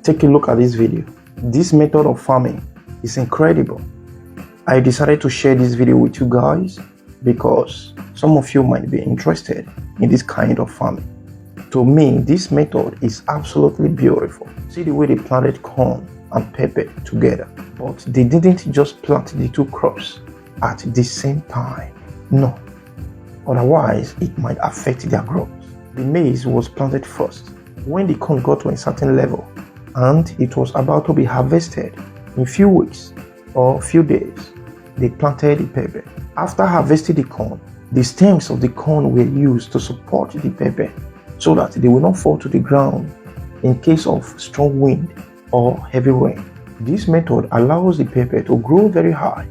Take a look at this video. This method of farming is incredible. I decided to share this video with you guys because some of you might be interested in this kind of farming. To me, this method is absolutely beautiful. See the way they planted corn and pepper together. But they didn't just plant the two crops at the same time. No. Otherwise, it might affect their growth. The maize was planted first. When the corn got to a certain level and it was about to be harvested in a few weeks or few days, they planted the pepper. After harvesting the corn, the stems of the corn were used to support the pepper so that they will not fall to the ground in case of strong wind or heavy rain. This method allows the pepper to grow very high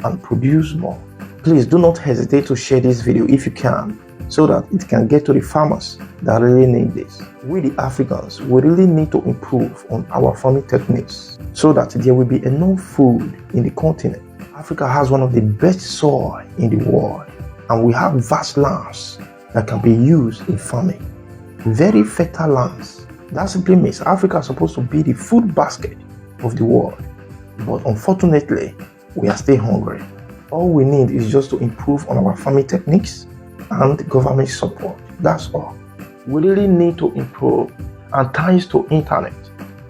and produce more. Please do not hesitate to share this video if you can, so that it can get to the farmers that really need this. We the Africans, we really need to improve on our farming techniques so that there will be enough food in the continent. Africa has one of the best soil in the world, and we have vast lands that can be used in farming. Very fertile lands. That simply means Africa is supposed to be the food basket of the world. But unfortunately, we are still hungry. All we need is just to improve on our farming techniques and government support. That's all. We really need to improve. And thanks to internet,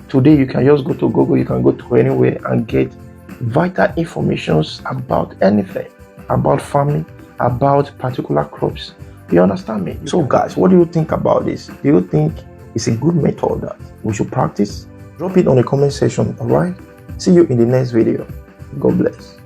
today you can just go to Google, you can go to anywhere and get vital information about anything, about farming, about particular crops. You understand me? So guys, what do you think about this? Do you think it's a good method that we should practice? Drop it on the comment section, alright? See you in the next video. God bless.